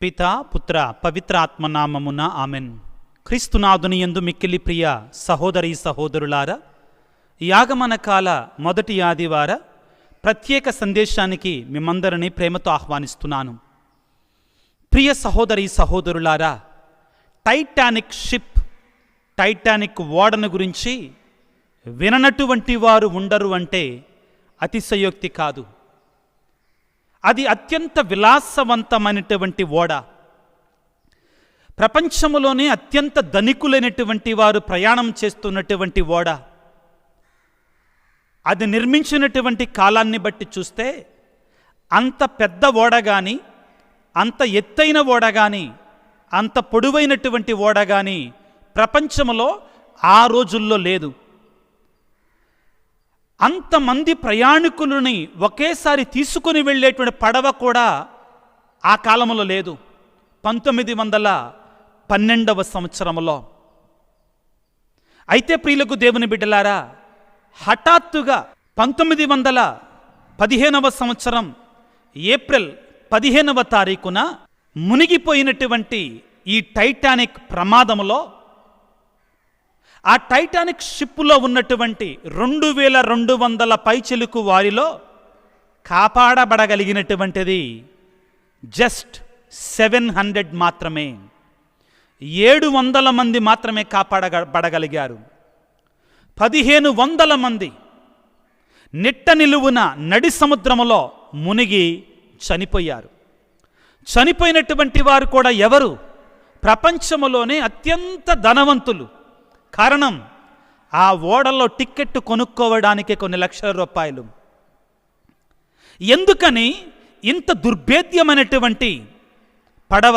పితా పుత్ర పవిత్ర ఆత్మనామమున ఆమెన్. క్రీస్తునాథుని యందు మిక్కిలి ప్రియ సహోదరి సహోదరులారా, ఈ ఆగమన కాల మొదటి ఆదివార ప్రత్యేక సందేశానికి మిమ్మందరినీ ప్రేమతో ఆహ్వానిస్తున్నాను. ప్రియ సహోదరి సహోదరులారా, టైటానిక్ షిప్, టైటానిక్ ఓడను గురించి విననటువంటి వారు ఉండరు అంటే అతిశయోక్తి కాదు. అది అత్యంత విలాసవంతమైనటువంటి ఓడ. ప్రపంచంలోనే అత్యంత ధనికులైనటువంటి వారు ప్రయాణం చేస్తున్నటువంటి ఓడ. అది నిర్మించినటువంటి కాలాన్ని బట్టి చూస్తే అంత పెద్ద ఓడ కానీ, అంత ఎత్తైన ఓడ కానీ, అంత పొడవైనటువంటి ఓడ కానీ ప్రపంచంలో ఆ రోజుల్లో లేదు. అంతమంది ప్రయాణికులని ఒకేసారి తీసుకుని వెళ్ళేటువంటి పడవ కూడా ఆ కాలంలో లేదు. 1912వ సంవత్సరంలో. అయితే ప్రియులకు దేవుని బిడ్డలారా, హఠాత్తుగా 1915వ సంవత్సరం ఏప్రిల్ 15వ తారీఖున మునిగిపోయినటువంటి ఈ టైటానిక్ ప్రమాదంలో ఆ టైటానిక్ షిప్పులో ఉన్నటువంటి 2200 పైచిలుకు వారిలో కాపాడబడగలిగినటువంటిది జస్ట్ 700 మాత్రమే. 700 మంది మాత్రమే కాపాడబడగలిగారు. 1500 మంది నిట్ట నిలువున నడి సముద్రములో మునిగి చనిపోయారు. చనిపోయినటువంటి వారు కూడా ఎవరు? ప్రపంచంలోనే అత్యంత ధనవంతులు. కారణం, ఆ ఓడలో టిక్కెట్ కొనుక్కోవడానికి కొన్ని లక్షల రూపాయలు. ఎందుకని ఇంత దుర్భేద్యమైనటువంటి పడవ?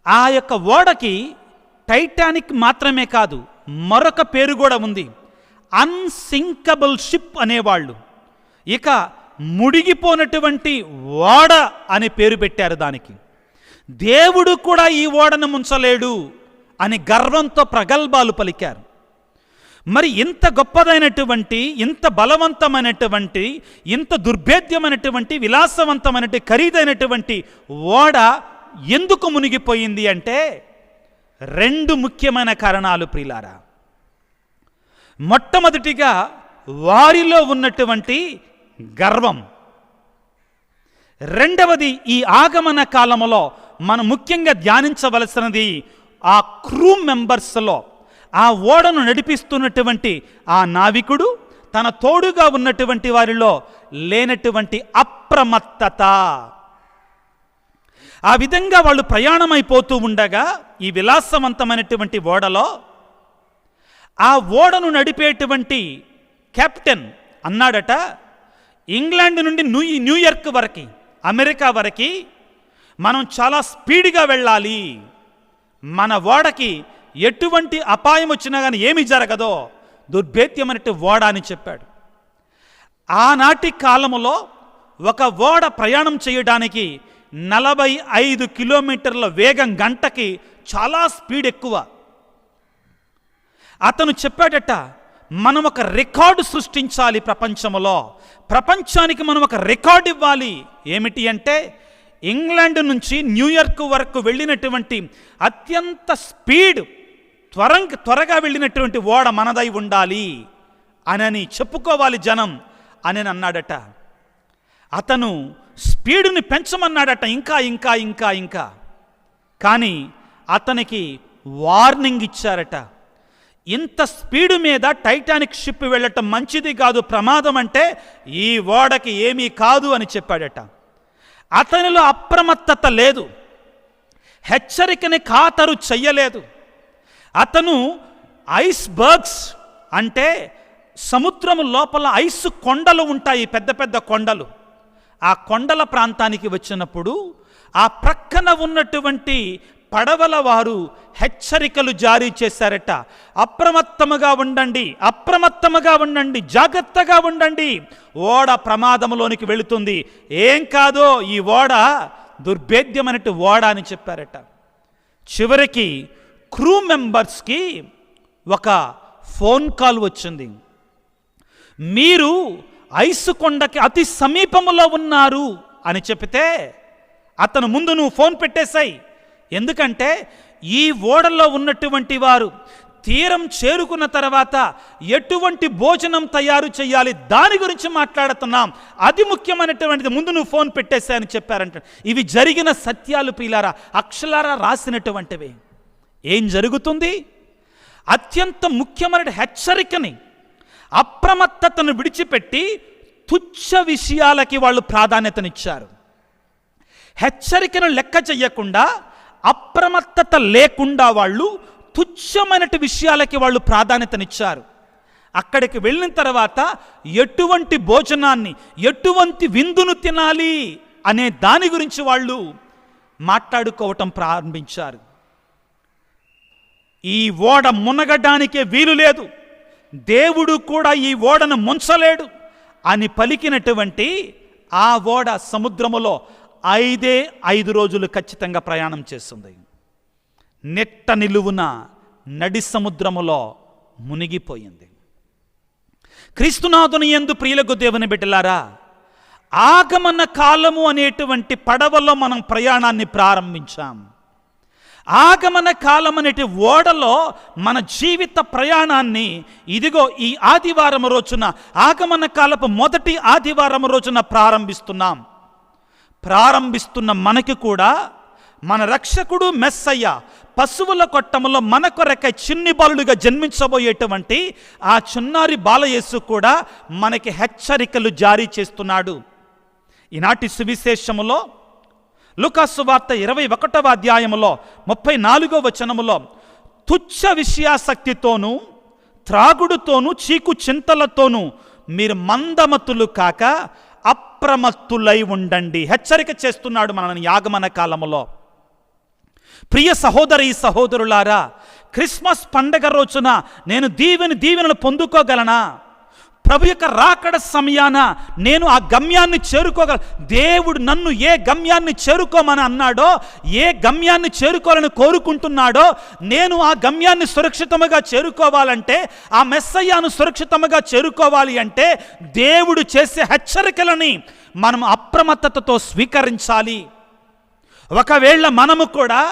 ఆ యొక్క ఓడకి టైటానిక్ మాత్రమే కాదు, మరొక పేరు కూడా ఉంది, అన్సింకబుల్ షిప్ అనేవాళ్ళు. ఇక ముడిగిపోనటువంటి ఓడ అని పేరు పెట్టారు దానికి. దేవుడు కూడా ఈ ఓడను ముంచలేడు అని గర్వంతో ప్రగల్భాలు పలికారు. మరి ఇంత గొప్పదైనటువంటి, ఇంత బలవంతమైనటువంటి, ఇంత దుర్భేద్యమైనటువంటి, విలాసవంతమైనటువంటి, ఖరీదైనటువంటి ఓడ ఎందుకు మునిగిపోయింది అంటే 2 ముఖ్యమైన కారణాలు ప్రియులారా. మొట్టమొదటిగా వారిలో ఉన్నటువంటి గర్వం. రెండవది, ఈ ఆగమన కాలంలో మనం ముఖ్యంగా ధ్యానించవలసినది ఆ క్రూ మెంబర్స్లో, ఆ ఓడను నడిపిస్తున్నటువంటి ఆ నావికుడు, తన తోడుగా ఉన్నటువంటి వారిలో లేనటువంటి అప్రమత్తత. ఆ విధంగా వాళ్ళు ప్రయాణమైపోతూ ఉండగా ఈ విలాసవంతమైనటువంటి ఓడలో ఆ ఓడను నడిపేటువంటి కెప్టెన్ అన్నాడట, ఇంగ్లాండ్ నుండి న్యూయార్క్ వరకు, అమెరికా వరకు మనం చాలా స్పీడ్గా వెళ్ళాలి. మన ఓడకి ఎటువంటి అపాయం వచ్చినా కానీ ఏమి జరగదో, దుర్భేద్యమైనటువంటి ఓడ అని చెప్పాడు. ఆనాటి కాలంలో ఒక ఓడ ప్రయాణం చేయడానికి 45 కిలోమీటర్ల వేగం, గంటకి చాలా స్పీడ్ ఎక్కువ. అతను చెప్పాడట, మనం ఒక రికార్డు సృష్టించాలి ప్రపంచంలో, ప్రపంచానికి మనం ఒక రికార్డు ఇవ్వాలి. ఏమిటి అంటే, ఇంగ్లాండ్ నుంచి న్యూయార్క్ వరకు వెళ్ళినటువంటి అత్యంత స్పీడ్, త్వరగా వెళ్ళినటువంటి ఓడ మనదై ఉండాలి అని చెప్పుకోవాలి జనం అని అన్నాడట. అతను స్పీడుని పెంచమన్నాడట, ఇంకా ఇంకా ఇంకా ఇంకా. కానీ అతనికి వార్నింగ్ ఇచ్చారట, ఇంత స్పీడు మీద టైటానిక్ షిప్ వెళ్ళటం మంచిది కాదు, ప్రమాదం, అంటే ఈ ఓడకి ఏమీ కాదు అని చెప్పాడట. అతనిలో అప్రమత్తత లేదు, హెచ్చరికని ఖాతరు చెయ్యలేదు. అతను ఐస్బర్గ్స్ అంటే సముద్రము లోపల ఐస్ కొండలు ఉంటాయి, పెద్ద పెద్ద కొండలు. ఆ కొండల ప్రాంతానికి వచ్చినప్పుడు ఆ ప్రక్కన ఉన్నటువంటి పడవల వారు హెచ్చరికలు జారీ చేశారట, అప్రమత్తముగా ఉండండి, అప్రమత్తముగా ఉండండి, జాగ్రత్తగా ఉండండి, ఓడ ప్రమాదంలోనికి వెళుతుంది, ఏం కాదో ఈ ఓడ దుర్భేద్యమైనట్టు ఓడ అని చెప్పారట. చివరికి క్రూ మెంబర్స్కి ఒక ఫోన్ కాల్ వచ్చింది, మీరు ఐసు కొండకి అతి సమీపంలో ఉన్నారు అని చెప్తే అతను ముందు నువ్వు ఫోన్ పెట్టేశాయి. ఎందుకంటే ఈ ఓడలో ఉన్నటువంటి వారు తీరం చేరుకున్న తర్వాత ఎటువంటి భోజనం తయారు చేయాలి దాని గురించి మాట్లాడుతున్నాం, అది ముఖ్యమైనటువంటిది, ముందు నువ్వు ఫోన్ పెట్టేశాయని చెప్పారంట. ఇవి జరిగిన సత్యాలు ప్రియులారా, అక్షరాలా రాసినటువంటివి. ఏం జరుగుతుంది? అత్యంత ముఖ్యమైన హెచ్చరికని, అప్రమత్తతను విడిచిపెట్టి తుచ్చ విషయాలకి వాళ్ళు ప్రాధాన్యతనిచ్చారు. హెచ్చరికను లెక్క చెయ్యకుండా, అప్రమత్తత లేకుండా వాళ్ళు తుచ్చమైన విషయాలకి వాళ్ళు ప్రాధాన్యతనిచ్చారు. అక్కడికి వెళ్ళిన తర్వాత ఎటువంటి భోజనాన్ని, ఎటువంటి విందును తినాలి అనే దాని గురించి వాళ్ళు మాట్లాడుకోవటం ప్రారంభించారు. ఈ ఓడ మునగడానికే వీలు లేదు, దేవుడు కూడా ఈ ఓడను ముంచలేడు అని పలికినటువంటి ఆ ఓడ సముద్రములో 5 రోజులు ఖచ్చితంగా ప్రయాణం చేస్తుంది. నెట్ట నిలువున నడి సముద్రములో మునిగిపోయింది. క్రీస్తునాథుని యందు ప్రియులకు దేవుని బిడ్డలారా, ఆగమన కాలము అనేటువంటి పడవలో మనం ప్రయాణాన్ని ప్రారంభించాం. ఆగమన కాలం అనేటి ఓడలో మన జీవిత ప్రయాణాన్ని ఇదిగో ఈ ఆదివారం రోజున, ఆగమన కాలపు మొదటి ఆదివారం రోజున ప్రారంభిస్తున్నాం. ప్రారంభిస్తున్న మనకి కూడా మన రక్షకుడు మెస్సయ్య పశువుల కొట్టములో మన కొరకై చిన్ని బాలుడిగా జన్మించబోయేటువంటి ఆ చిన్నారి బాలయేసు కూడా మనకి హెచ్చరికలు జారీ చేస్తున్నాడు. ఈనాటి సువిశేషములో లూకాసు వార్త 21వ అధ్యాయములో 34వ వచనములో, తుచ్చ విషయాసక్తితోనూ త్రాగుడుతోనూ చీకు చింతలతోనూ మీరు మందమతులు కాక అప్రమత్తులై ఉండండి. హెచ్చరిక చేస్తున్నాడు మనల్ని ఆగమన కాలములో. ప్రియ సహోదరి సహోదరులారా, క్రిస్మస్ పండగ రోజున నేను దీవెనలు పొందుకోగలనా? ప్రభు యొక్క రాకడ సమయాన నేను ఆ గమ్యాన్ని చేరుకోగల, దేవుడు నన్ను ఏ గమ్యాన్ని చేరుకోమని అన్నాడో, ఏ గమ్యాన్ని చేరుకోవాలని కోరుకుంటున్నాడో, నేను ఆ గమ్యాన్ని సురక్షితముగా చేరుకోవాలంటే, ఆ మెస్సయ్యను సురక్షితముగా చేరుకోవాలి అంటే దేవుడు చేసే హెచ్చరికలని మనం అప్రమత్తతతో స్వీకరించాలి. ఒకవేళ మనము కూడా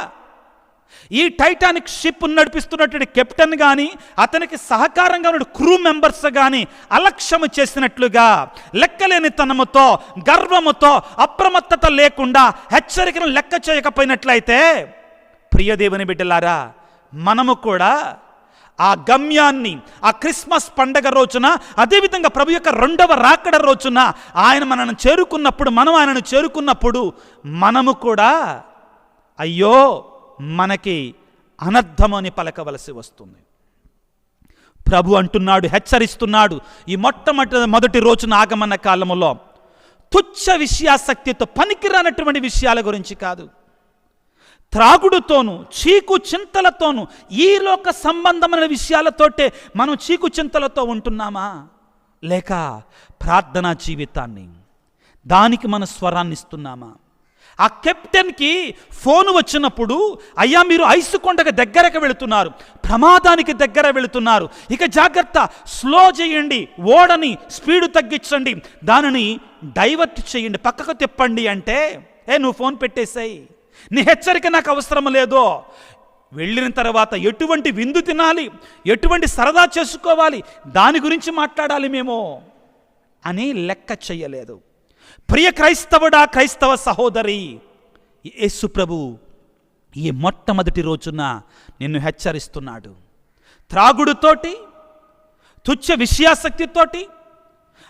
ఈ టైటానిక్ షిప్ నడిపిస్తున్నటువంటి కెప్టెన్ కానీ, అతనికి సహకారంగా ఉన్న క్రూ మెంబర్స్ కానీ అలక్ష్యము చేసినట్లుగా, లెక్కలేని తనముతో, గర్వముతో, అప్రమత్తత లేకుండా హెచ్చరికను లెక్క చేయకపోయినట్లయితే, ప్రియ దేవుని బిడ్డలారా, మనము కూడా ఆ గమ్యాన్ని, ఆ క్రిస్మస్ పండగ రోజున, అదేవిధంగా ప్రభు యొక్క 2వ రాకడ రోజున ఆయన మనను చేరుకున్నప్పుడు, మనం ఆయనను చేరుకున్నప్పుడు మనము కూడా అయ్యో మనకి అనర్థమని పలకవలసి వస్తుంది. ప్రభు అంటున్నాడు, హెచ్చరిస్తున్నాడు, ఈ మొట్టమొదటి రోజున ఆగమన కాలములో తుచ్చ విషయాసక్తితో, పనికిరానటువంటి విషయాల గురించి కాదు, త్రాగుడుతోనూ చీకు చింతలతోనూ, ఈ లోక సంబంధమైన విషయాలతోటే మనం చీకు చింతలతో ఉంటున్నామా? లేక ప్రార్థనా జీవితాన్ని, దానికి మన స్వరాన్ని ఇస్తున్నామా? ఆ కెప్టెన్కి ఫోన్ వచ్చినప్పుడు, అయ్యా మీరు ఐసు కొండకు దగ్గరకు వెళుతున్నారు, ప్రమాదానికి దగ్గర వెళుతున్నారు, ఇక జాగ్రత్త, స్లో చేయండి, ఓడని స్పీడు తగ్గించండి, దానిని డైవర్ట్ చేయండి, పక్కకు తిప్పండి అంటే, నువ్వు ఫోన్ పెట్టేసాయి, నీ హెచ్చరిక నాకు అవసరం లేదో, వెళ్ళిన తర్వాత ఎటువంటి విందు తినాలి, ఎటువంటి సరదా చేసుకోవాలి, దాని గురించి మాట్లాడాలి మేము అని లెక్క చెయ్యలేదు. ప్రియ క్రైస్తవుడా, క్రైస్తవ సహోదరి, యేసు ప్రభు ఈ మొట్టమొదటి రోజున నిన్ను హెచ్చరిస్తున్నాడు. త్రాగుడుతోటి, తుచ్చ విషయాసక్తితోటి,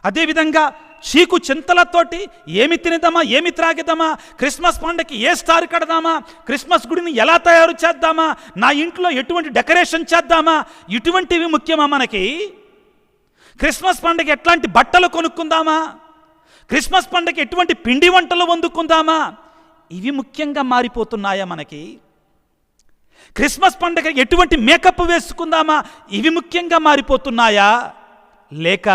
అదేవిధంగా చీకు చింతలతోటి, ఏమి తినేద్దామా, ఏమి త్రాగిద్దామా, క్రిస్మస్ పండుగకి ఏ స్టార్ కడదామా, క్రిస్మస్ గుడిని ఎలా తయారు చేద్దామా, నా ఇంట్లో ఎటువంటి డెకరేషన్ చేద్దామా, ఇటువంటివి ముఖ్యమా మనకి? క్రిస్మస్ పండుగ ఎట్లాంటి బట్టలు కొనుక్కుందామా, క్రిస్మస్ పండుగ ఎటువంటి పిండి వంటలు వండుకుందామా, ఇవి ముఖ్యంగా మారిపోతున్నాయా మనకి? క్రిస్మస్ పండుగ ఎటువంటి మేకప్ వేసుకుందామా, ఇవి ముఖ్యంగా మారిపోతున్నాయా? లేక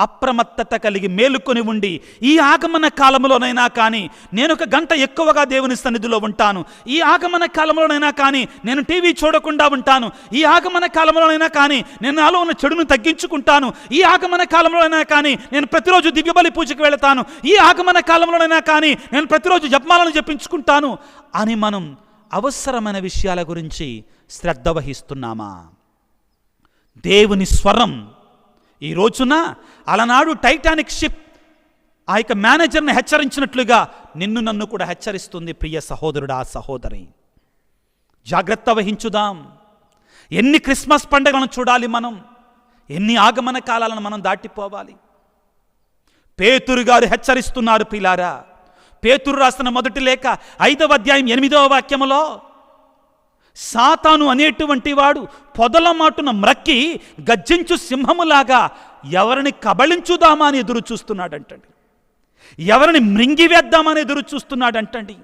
అప్రమత్తత కలిగి మేలుకొని ఉండి, ఈ ఆగమన కాలంలోనైనా కానీ నేను 1 గంట ఎక్కువగా దేవుని సన్నిధిలో ఉంటాను, ఈ ఆగమన కాలంలోనైనా కానీ నేను టీవీ చూడకుండా ఉంటాను, ఈ ఆగమన కాలంలోనైనా కానీ నేను నాలో ఉన్న చెడును తగ్గించుకుంటాను, ఈ ఆగమన కాలంలోనైనా కానీ నేను ప్రతిరోజు దివ్యబలి పూజకు వెళతాను, ఈ ఆగమన కాలంలోనైనా కానీ నేను ప్రతిరోజు జపమాలను జపించుకుంటాను అని మనం అవసరమైన విషయాల గురించి శ్రద్ధ వహిస్తున్నామా? దేవుని స్వరం ఈ రోజున అలనాడు టైటానిక్ షిప్ ఆ యొక్క మేనేజర్ని హెచ్చరించినట్లుగా నిన్ను నన్ను కూడా హెచ్చరిస్తుంది. ప్రియ సహోదరుడా, సహోదరి, జాగ్రత్త వహించుదాం. ఎన్ని క్రిస్మస్ పండుగలను చూడాలి మనం, ఎన్ని ఆగమన కాలాలను మనం దాటిపోవాలి. పేతురు గారు హెచ్చరిస్తున్నారు ప్రియులారా. పేతురు రాసిన మొదటి లేఖ 5వ అధ్యాయం 8వ వాక్యములో, సాతాను అనేటువంటి వాడు పొదల మాటున మ్రక్కి గర్జించు సింహములాగా ఎవరిని కబళించుదామా అని ఎదురు చూస్తున్నాడంటండి, ఎవరిని మృంగివేద్దామని ఎదురు చూస్తున్నాడంటండి.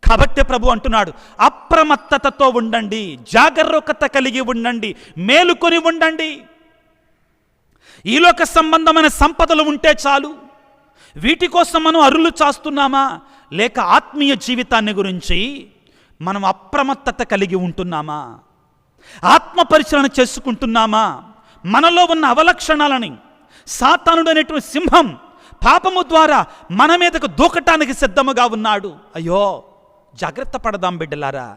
కాబట్టి ప్రభు అంటున్నాడు, అప్రమత్తతతో ఉండండి, జాగరూకత కలిగి ఉండండి, మేలుకొని ఉండండి. ఈలోక సంబంధమైన సంపదలు ఉంటే చాలు, వీటి కోసం మనం అరులు చాస్తున్నామా, లేక ఆత్మీయ జీవితాన్ని గురించి మనం అప్రమత్తత కలిగి ఉంటున్నామా? ఆత్మ పరిశీలన చేసుకుంటున్నామా? మనలో ఉన్న అవలక్షణాలని సాతానుడు అనేటువంటి సింహం పాపము ద్వారా మన మీదకు దూకటానికి సిద్ధముగా ఉన్నాడు. అయ్యో, జాగ్రత్త పడదాం బిడ్డలారా.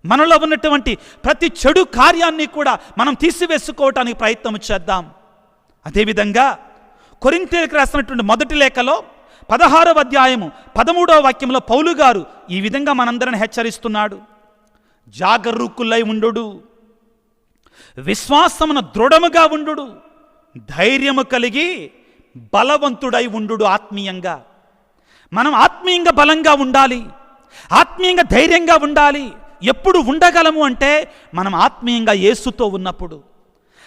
మనలో ఉన్నటువంటి ప్రతి చెడు కార్యాన్ని కూడా మనం తీసివేసుకోవటానికి ప్రయత్నం చేద్దాం. అదేవిధంగా కొరింథీయులకు రాసినటువంటి మొదటి లేఖలో 16వ అధ్యాయము 13వ వాక్యంలో పౌలు గారు ఈ విధంగా మనందరిని హెచ్చరిస్తున్నాడు. జాగరూకులై ఉండు, విశ్వాసమున దృఢముగా ఉండు, ధైర్యము కలిగి బలవంతుడై ఉండు. ఆత్మీయంగా మనం ఆత్మీయంగా బలంగా ఉండాలి, ఆత్మీయంగా ధైర్యంగా ఉండాలి. ఎప్పుడు ఉండగలము అంటే మనం ఆత్మీయంగా యేసుతో ఉన్నప్పుడు,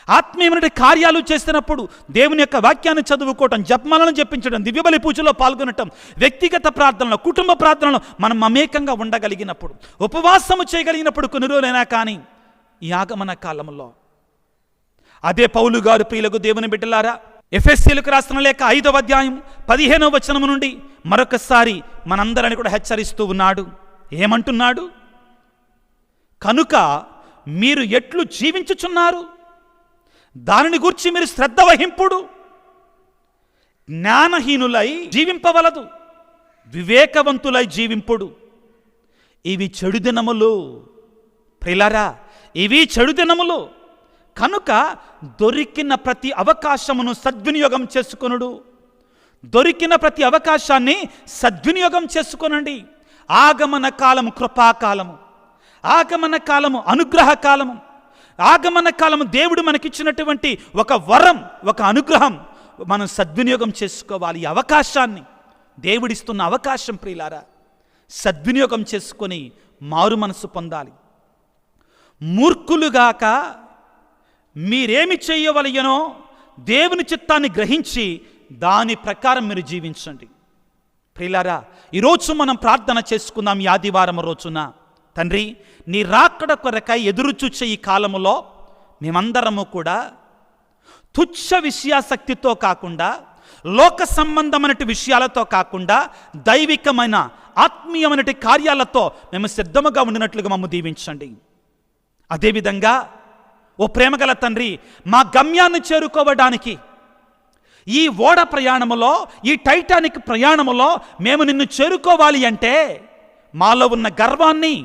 ఆత్మీయమైన కార్యాలు చేస్తున్నప్పుడు, దేవుని యొక్క వాక్యాన్ని చదువుకోవటం, జపమాలను జపించడం, దివ్యబలి పూజలో పాల్గొనటం, వ్యక్తిగత ప్రార్థనలో, కుటుంబ ప్రార్థనలో మనం మమేకంగా ఉండగలిగినప్పుడు, ఉపవాసము చేయగలిగినప్పుడు కొన్ని రోజులైనా కానీ ఈ ఆగమన కాలంలో. అదే పౌలు గారు ప్రియులకు దేవుని బిడ్డలారా ఎఫెసీయులకు రాసిన లేఖ 5వ అధ్యాయం 15వ వచనము నుండి మరొకసారి మనందరిని కూడా హెచ్చరిస్తూ ఉన్నాడు. ఏమంటున్నాడు? కనుక మీరు ఎట్లు జీవించుచున్నారు దానిని గూర్చి మీరు శ్రద్ధ వహింపుడు. జ్ఞానహీనులై జీవింపవలదు, వివేకవంతులై జీవింపుడు. ఇవి చెడు దినములు ప్రియులారా, ఇవి చెడు దినములు. కనుక దొరికిన ప్రతి అవకాశమును సద్వినియోగం చేసుకొనుడు. దొరికిన ప్రతి అవకాశాన్ని సద్వినియోగం చేసుకొనండి. ఆగమన కాలము కృపాకాలము, ఆగమన కాలము అనుగ్రహ కాలము, ఆగమన కాలము దేవుడు మనకిచ్చినటువంటి ఒక వరం, ఒక అనుగ్రహం. మనం సద్వినియోగం చేసుకోవాలి. ఈ అవకాశాన్ని, దేవుడిస్తున్న అవకాశం ప్రియులారా, సద్వినియోగం చేసుకొని మారు మనసు పొందాలి. మూర్ఖులుగాక మీరేమి చేయవలయనో దేవుని చిత్తాన్ని గ్రహించి దాని ప్రకారం మీరు జీవించండి. ప్రియులారా, ఈరోజు మనం ప్రార్థన చేసుకుందాం. ఈ ఆదివారం రోజున, తండ్రి, నీ రాకడ కొరకై ఎదురు చూచే ఈ కాలములో మేమందరము కూడా తుచ్చ విషయాసక్తితో కాకుండా, లోక సంబంధమైన విషయాలతో కాకుండా, దైవికమైన ఆత్మీయమైన కార్యాలతో మేము సిద్ధముగా ఉండినట్లుగా మమ్ము దీవించండి. అదేవిధంగా ఓ ప్రేమగల తండ్రి, మా గమ్యాన్ని చేరుకోవడానికి ఈ ఓడ ప్రయాణములో, ఈ టైటానిక్ ప్రయాణములో మేము నిన్ను చేరుకోవాలి అంటే మాలో ఉన్న గర్వాన్ని,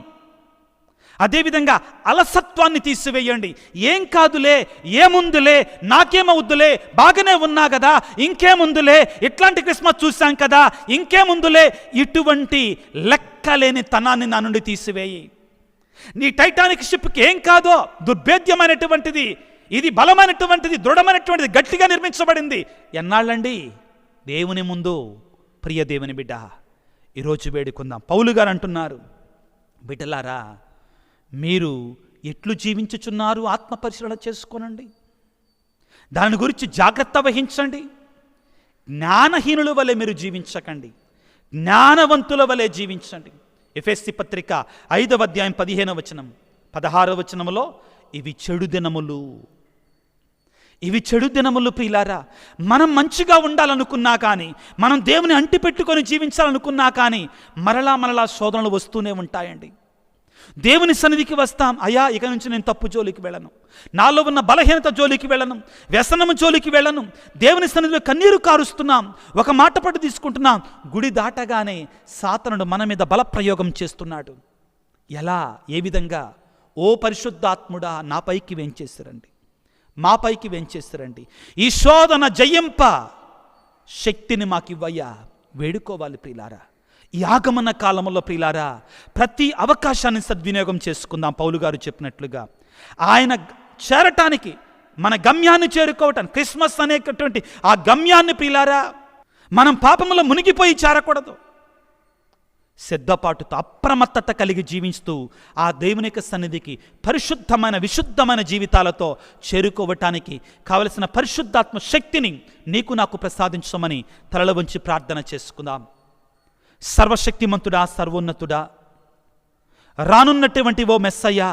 అదేవిధంగా అలసత్వాన్ని తీసివేయండి. ఏం కాదులే, ఏముందులే, నాకేమవుద్దులే, బాగానే ఉన్నా కదా, ఇంకేముందులే, ఇట్లాంటి క్రిస్మస్ చూసాం కదా, ఇంకేముందులే, ఇటువంటి లెక్కలేని తనాన్ని నా నుండి తీసివేయి. నీ టైటానిక్ షిప్కి ఏం కాదో, దుర్భేద్యమైనటువంటిది, ఇది బలమైనటువంటిది, దృఢమైనటువంటిది, గట్టిగా నిర్మించబడింది. ఎన్నాళ్ళండి దేవుని ముందు? ప్రియ దేవుని బిడ్డ, ఈరోజు వేడుకుందాం. పౌలు గారు అంటున్నారు, బిడ్డలారా, మీరు ఎట్లు జీవించుచున్నారు ఆత్మ పరిశీలన చేసుకోనండి, దాని గురించి జాగ్రత్త వహించండి. జ్ఞానహీనుల వలె మీరు జీవించకండి, జ్ఞానవంతుల వలె జీవించండి. ఎఫెసీ పత్రిక 5వ అధ్యాయం 15వ వచనం 16వ వచనములో, ఇవి చెడు దినములు, ఇవి చెడు దినములు ప్రియులారా. మనం మంచిగా ఉండాలనుకున్నా కానీ, మనం దేవుని అంటి పెట్టుకొని జీవించాలనుకున్నా కానీ మరలా శోధనలు వస్తూనే ఉంటాయండి. దేవుని సన్నిధికి వస్తాం, అయ్యా ఇక నుంచి నేను తప్పు జోలికి వెళ్ళను, నాలో ఉన్న బలహీనత జోలికి వెళ్ళను, వ్యసనము జోలికి వెళ్ళను. దేవుని సన్నిధిలో కన్నీరు కారుస్తున్నాం, ఒక మాట పట్టు తీసుకుంటున్నాం. గుడి దాటగానే సాతానుడు మన మీద బలప్రయోగం చేస్తున్నాడు. ఎలా, ఏ విధంగా? ఓ పరిశుద్ధాత్ముడా, నా పైకి వేంచేస్తారండి, మా పైకి వేంచేస్తారండి. ఈ శోధన జయింప శక్తిని మాకివ్వయ్యా. వేడుకోవాలి ప్రియులారా. ఈ ఆగమన కాలంలో ప్రియులారా ప్రతి అవకాశాన్ని సద్వినియోగం చేసుకుందాం. పౌలు గారు చెప్పినట్లుగా ఆయన చేరటానికి, మన గమ్యాన్ని చేరుకోవటానికి, క్రిస్మస్ అనేటటువంటి ఆ గమ్యాన్ని ప్రియులారా మనం పాపములో మునిగిపోయి చేరకూడదు. సిద్ధపాటుతో అప్రమత్తత కలిగి జీవిస్తూ ఆ దేవుని యొక్క సన్నిధికి పరిశుద్ధమైన విశుద్ధమైన జీవితాలతో చేరుకోవటానికి కావలసిన పరిశుద్ధాత్మ శక్తిని నీకు నాకు ప్రసాదించమని తలలో వంచి ప్రార్థన చేసుకుందాం. సర్వశక్తిమంతుడా, సర్వోన్నతుడా, రానున్నటువంటి ఓ మెస్సయ్యా,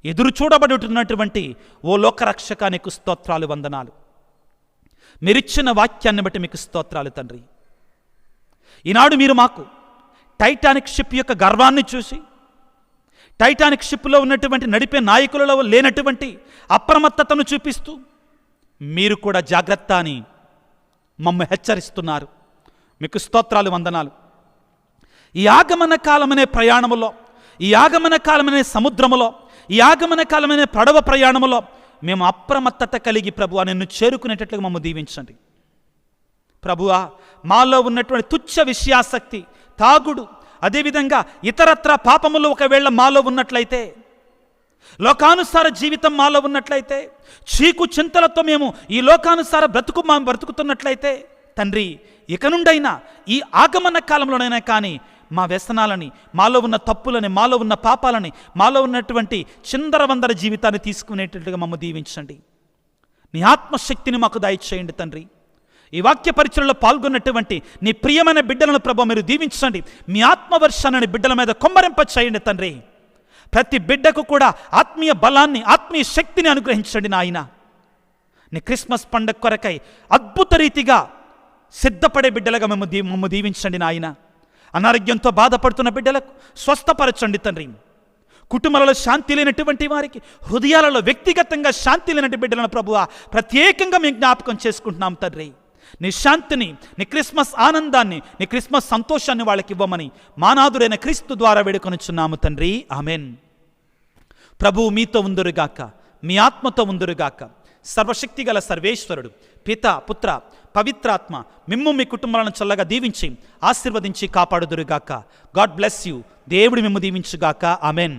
ఎదురు చూడబడుతున్నటువంటి ఓ లోకరక్షక, నీకు స్తోత్రాలు, వందనాలు. మీరిచ్చిన వాక్యాన్ని బట్టి మీకు స్తోత్రాలు తండ్రి. ఈనాడు మీరు మాకు టైటానిక్ షిప్ యొక్క గర్వాన్ని చూసి, టైటానిక్ షిప్లో ఉన్నటువంటి నడిపే నాయకులలో లేనటువంటి అప్రమత్తతను చూపిస్తూ మీరు కూడా జాగ్రత్త అని మమ్మ హెచ్చరిస్తున్నారు. మీకు స్తోత్రాలు, వందనాలు. ఈ ఆగమన కాలమనే ప్రయాణములో, ఈ ఆగమన కాలమనే సముద్రములో, ఈ ఆగమన కాలమనే పడవ ప్రయాణములో మేము అప్రమత్తత కలిగి ప్రభువా నిన్ను చేరుకునేటట్లుగా మమ్మ దీవించండి. ప్రభువా, మాలో ఉన్నటువంటి తుచ్చ విషయాసక్తి, తాగుడు, అదేవిధంగా ఇతరత్ర పాపములు ఒకవేళ మాలో ఉన్నట్లయితే, లోకానుసార జీవితం మాలో ఉన్నట్లయితే, చీకు చింతలతో మేము ఈ లోకానుసార బ్రతుకుతున్నట్లయితే తండ్రి, ఇక నుండైనా ఈ ఆగమన కాలంలోనైనా కానీ మా వ్యసనాలని, మాలో ఉన్న తప్పులని, మాలో ఉన్న పాపాలని, మాలో ఉన్నటువంటి చిందరవందర జీవితాన్ని తీసుకునేటట్లుగా మమ్మ దీవించండి. నీ ఆత్మశక్తిని మాకు దయచేయండి తండ్రి. ఈ వాక్య పరిచయలో పాల్గొన్నటువంటి నీ ప్రియమైన బిడ్డలను ప్రభు మీరు దీవించండి. మీ ఆత్మవర్షాన్ని బిడ్డల మీద కొమ్మరింప చేయండి తండ్రి. ప్రతి బిడ్డకు కూడా ఆత్మీయ బలాన్ని, ఆత్మీయ శక్తిని అనుగ్రహించండి నాయన. నీ క్రిస్మస్ పండుగ కొరకై అద్భుత రీతిగా సిద్ధపడే బిడ్డలుగా మమ్మ దీవించండి నాయన. అనారోగ్యంతో బాధపడుతున్న బిడ్డలకు స్వస్థపరచండి తండ్రి. కుటుంబాలలో శాంతి లేనటువంటి వారికి హృదయాలలో వ్యక్తిగతంగా శాంతి లేనటువంటి బిడ్డలను ప్రభువా ప్రత్యేకంగా మేము జ్ఞాపకం చేసుకుంటున్నాం తండ్రి. నీ శాంతిని, నీ క్రిస్మస్ ఆనందాన్ని, నీ క్రిస్మస్ సంతోషాన్ని వాళ్ళకి ఇవ్వమని మానాదురైన క్రీస్తు ద్వారా వేడుకొనుచున్నాము తండ్రి. ఆమెన్. ప్రభువు మీతో ఉందురుగాక, మీ ఆత్మతో ఉందురుగాక. సర్వశక్తి గల సర్వేశ్వరుడు పిత, పుత్ర, పవిత్రాత్మ మిమ్ము మీ కుటుంబాలను చల్లగా దీవించి ఆశీర్వదించి కాపాడుదురుగాక. God bless you. దేవుడు మిమ్ము దీవించుగాక. ఆమెన్.